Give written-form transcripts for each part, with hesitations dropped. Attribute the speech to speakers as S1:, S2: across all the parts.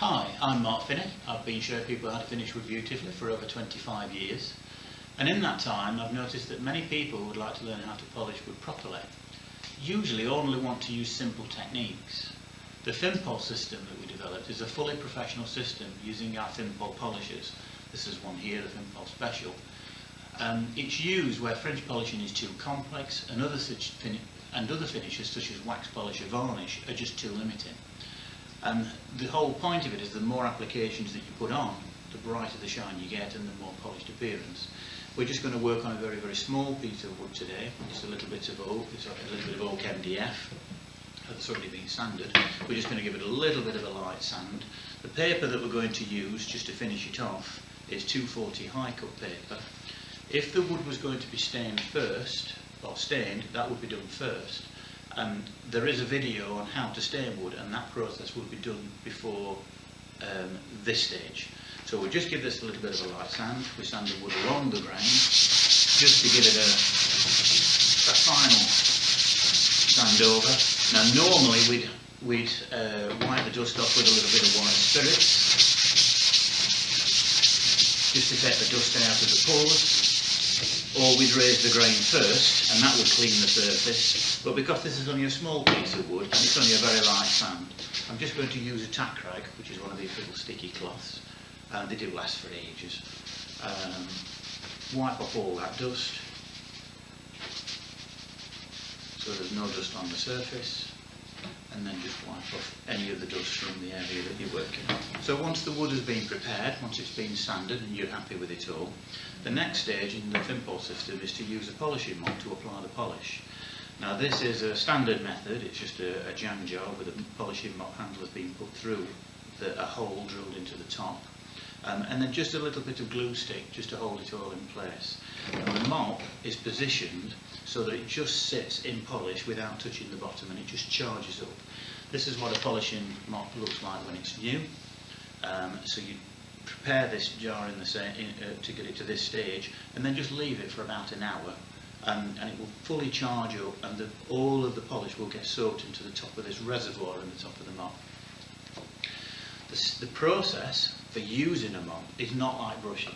S1: Hi, I'm Mark Finney. I've been showing people how to finish wood beautifully for over 25 years, and in that time I've noticed that many people would like to learn how to polish wood properly. Usually only want to use simple techniques. The FINPOL system that we developed is a fully professional system using our FINPOL polishers. This is one here, the FINPOL Special. It's used where French polishing is too complex and other finishes such as wax polish or varnish are just too limiting. The whole point of it is the more applications that you put on, the brighter the shine you get and the more polished appearance. We're just going to work on a very, very small piece of wood today. Just a little bit of oak, it's a little bit of oak MDF that's already been sanded. We're just going to give it a little bit of a light sand. The paper that we're going to use just to finish it off is 240 high cut paper. If the wood was going to be stained first, or stained, that would be done first. There is a video on how to stain wood, and that process will be done before this stage. So we'll just give this a little bit of a light sand. We sand the wood along the grain just to give it a final sand over. Now normally we'd wipe the dust off with a little bit of white spirits just to take the dust out of the pores. Or we'd raise the grain first, and that would clean the surface. But because this is only a small piece of wood, and it's only a very light sand, I'm just going to use a Tack Rag, which is one of these little sticky cloths. They do last for ages. Wipe off all that dust, so there's no dust on the surface, and then just wipe off any of the dust from the area that you're working on. So once the wood has been prepared, once it's been sanded and you're happy with it all, the next stage in the FINPOL system is to use a polishing mop to apply the polish. Now this is a standard method. It's just a jam jar with a polishing mop handle being put through, a hole drilled into the top, and then just a little bit of glue stick just to hold it all in place. And the mop is positioned so that it just sits in polish without touching the bottom, and it just charges up. This is what a polishing mop looks like when it's new. So you prepare this jar to get it to this stage, and then just leave it for about an hour, and it will fully charge up, and all of the polish will get soaked into the top of this reservoir in the top of the mop. The process for using a mop is not like brushing.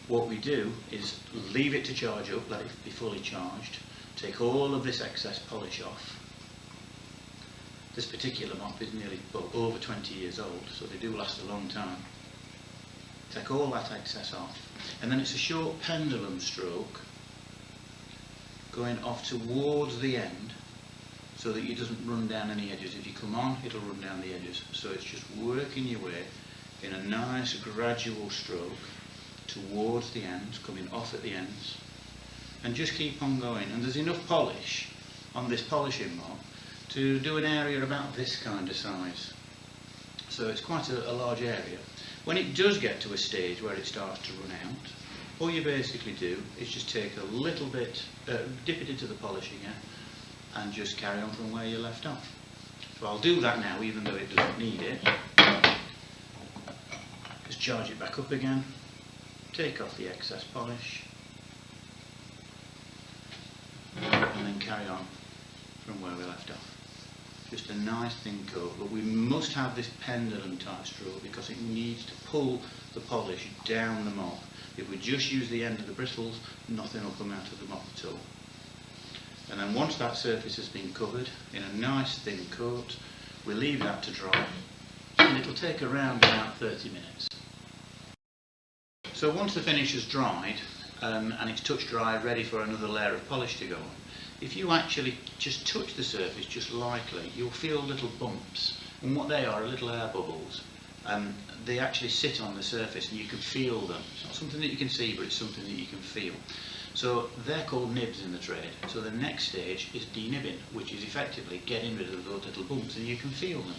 S1: What we do is leave it to charge up, let it be fully charged, take all of this excess polish off. This particular mop is nearly over 20 years old, so they do last a long time. Take all that excess off, and then it's a short pendulum stroke going off towards the end so that it doesn't run down any edges. If you come on, it'll run down the edges. So it's just working your way in a nice gradual stroke towards the ends, coming off at the ends, and just keep on going. And there's enough polish on this polishing mop to do an area about this kind of size. So it's quite a large area. When it does get to a stage where it starts to run out, all you basically do is just take a little bit, dip it into the polishing and just carry on from where you left off. So I'll do that now, even though it doesn't need it. Just charge it back up again, take off the excess polish, and then carry on from where we left off. Just a nice thin coat, but we must have this pendulum type stroke because it needs to pull the polish down the mop. If we just use the end of the bristles, nothing will come out of the mop at all. And then once that surface has been covered in a nice thin coat, we leave that to dry, and it'll take around about 30 minutes. So once the finish has dried and it's touch dry, ready for another layer of polish to go on, if you actually just touch the surface just lightly, you'll feel little bumps, and what they are little air bubbles. They actually sit on the surface and you can feel them. It's not something that you can see, but it's something that you can feel. So they're called nibs in the trade. So the next stage is denibbing, which is effectively getting rid of those little bumps, and you can feel them.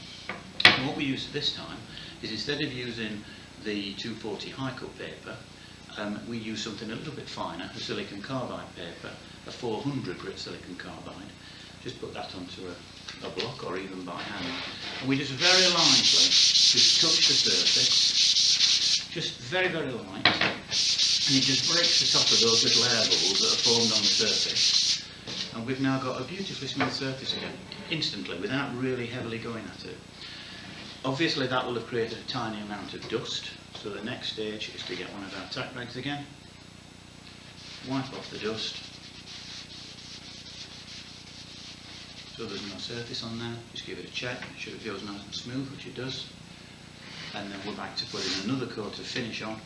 S1: And what we use this time is, instead of using the 240 high cut paper, we use something a little bit finer, a silicon carbide paper, a 400 grit silicon carbide. Just put that onto a block or even by hand. And we just very lightly just touch the surface, just very, very light, and it just breaks the top of those little air bubbles that are formed on the surface. And we've now got a beautifully smooth surface again, instantly, without really heavily going at it. Obviously that will have created a tiny amount of dust, so the next stage is to get one of our tack rags again, wipe off the dust, so there's no surface on there. Just give it a check, make sure it feels nice and smooth, which it does, and then we're back to putting another coat of finish on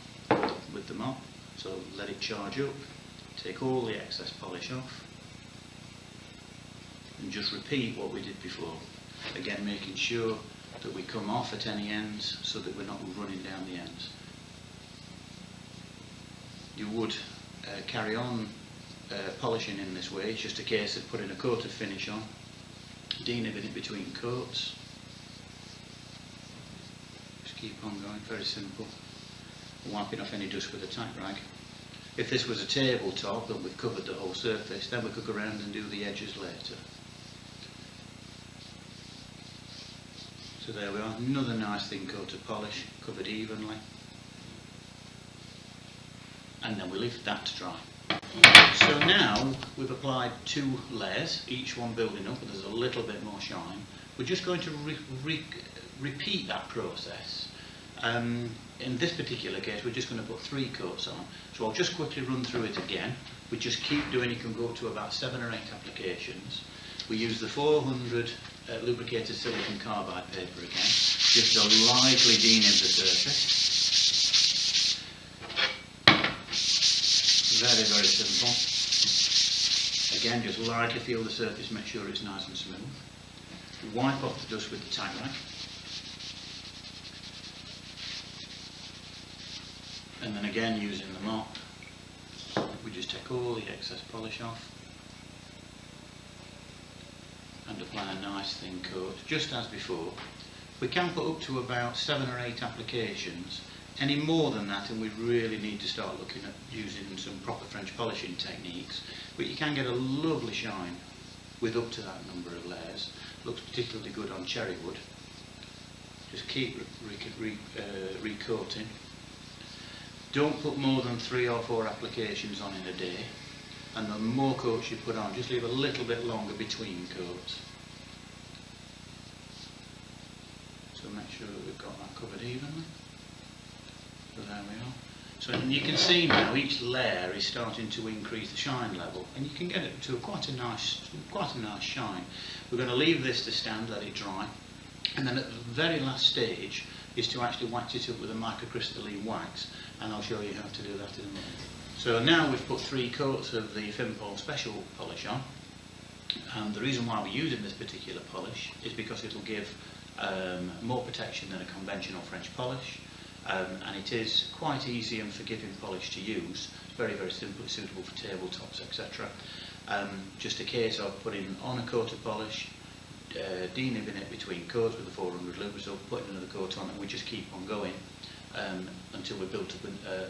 S1: with the mop. So let it charge up, take all the excess polish off, and just repeat what we did before, again making sure that we come off at any ends so that we're not running down the ends. You would carry on polishing in this way. It's just a case of putting a coat of finish on, denibbing it between coats, just keep on going, very simple, wiping off any dust with a tack rag. If this was a tabletop and we've covered the whole surface, then we could go around and do the edges later. So there we are, another nice thin coat of polish, covered evenly. And then we leave that to dry. So now we've applied 2 layers, each one building up, and there's a little bit more shine. We're just going to repeat that process. In this particular case, we're just going to put 3 coats on. So I'll just quickly run through it again. We just keep doing it, can go up to about 7 or 8 applications. We use the 400 lubricated silicon carbide paper again, just to lightly denib the surface. Very, very simple. Again, just lightly feel the surface, make sure it's nice and smooth. Wipe off the dust with the tack rag. And then again, using the mop, we just take all the excess polish off and apply a nice thin coat, just as before. We can put up to about 7 or 8 applications. Any more than that and we really need to start looking at using some proper French polishing techniques, but you can get a lovely shine with up to that number of layers. Looks particularly good on cherry wood. Just keep recoating. Don't put more than 3 or 4 applications on in a day, and the more coats you put on, just leave a little bit longer between coats. So make sure that we've got that covered evenly. So there we are. So you can see now each layer is starting to increase the shine level, and you can get it to quite a nice shine. We're going to leave this to stand, let it dry, and then at the very last stage is to actually wax it up with a microcrystalline wax, and I'll show you how to do that in a minute. So now we've put 3 coats of the FINPOL special polish on, and the reason why we're using this particular polish is because it'll give more protection than a conventional French polish, and it is quite easy and forgiving polish to use. It's very, very simple, it's suitable for tabletops, etc. Just a case of putting on a coat of polish, denibbing it between coats with the 400 Lubrisil, putting another coat on, and we just keep on going until we've built up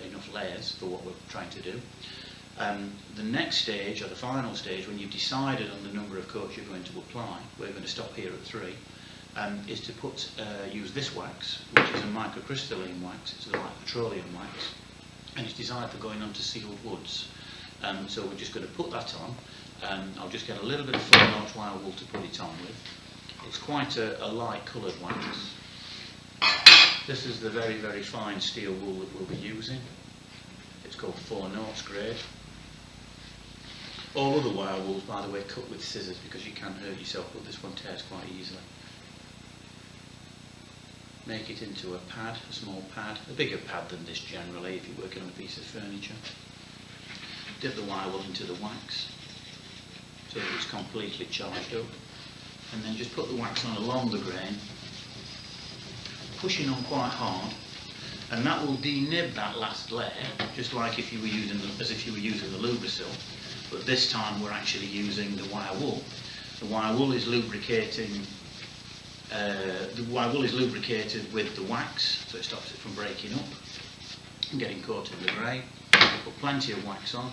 S1: enough layers for what we're trying to do. The next stage, or the final stage, when you've decided on the number of coats you're going to apply, we're going to stop here at 3, is to use this wax, which is a microcrystalline wax. It's a light petroleum wax, and it's designed for going onto sealed woods. So we're just going to put that on. I'll just get a little bit of 4-notch wire wool to put it on with. It's quite a light coloured wax. This is the very, very fine steel wool that we'll be using. It's called 4-notch grade. All other wire wools, by the way, cut with scissors because you can hurt yourself, but this one tears quite easily. Make it into a pad, a small pad, a bigger pad than this generally if you're working on a piece of furniture. Dip the wire wool into the wax so that it's completely charged up, and then just put the wax on along the grain, pushing on quite hard, and that will denib that last layer, just like if you were using as if you were using the Lubrisil, but this time we're actually using the wire wool. The wire wool is lubricating. The wire wool is lubricated with the wax, so it stops it from breaking up and getting caught in the grey. Put plenty of wax on.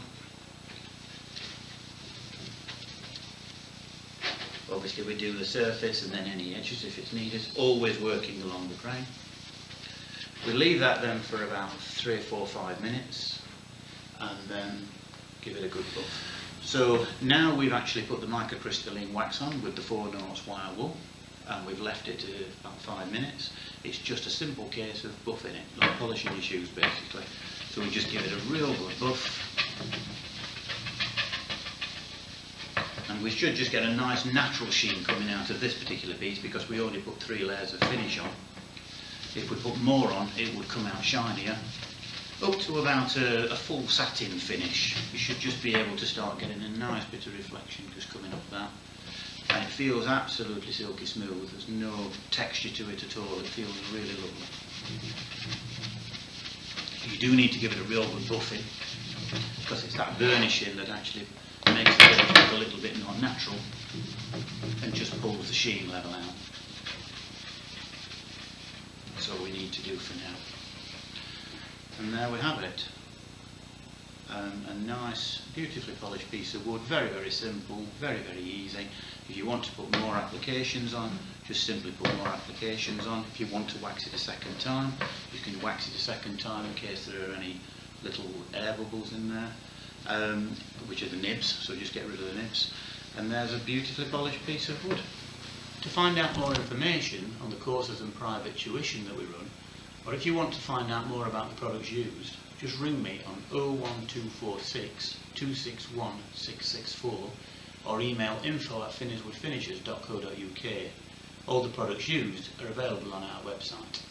S1: Obviously we do the surface and then any edges if it's needed, always working along the grain. We leave that then for about 3 or 4 or 5 minutes and then give it a good buff. So now we've actually put the microcrystalline wax on with the 4-notch wire wool. and we've left it about 5 minutes. It's just a simple case of buffing it, like polishing your shoes basically. So we just give it a real good buff, and we should just get a nice natural sheen coming out of this particular piece because we only put 3 layers of finish on. If we put more on, it would come out shinier. Up to about a full satin finish, you should just be able to start getting a nice bit of reflection just coming off that. And it feels absolutely silky smooth, there's no texture to it at all, it feels really lovely. You do need to give it a real good buffing, because it's that burnishing that actually makes the finish look a little bit more natural and just pulls the sheen level out. That's all we need to do for now. And there we have it. A nice, beautifully polished piece of wood, very, very simple, very, very easy. If you want to put more applications on, just simply put more applications on. If you want to wax it a second time, you can wax it a second time in case there are any little air bubbles in there, which are the nibs, so just get rid of the nibs. And there's a beautifully polished piece of wood. To find out more information on the courses and private tuition that we run, or if you want to find out more about the products used, just ring me on 01246 261 664 or email info@finneyswoodfinishes.co.uk. All the products used are available on our website.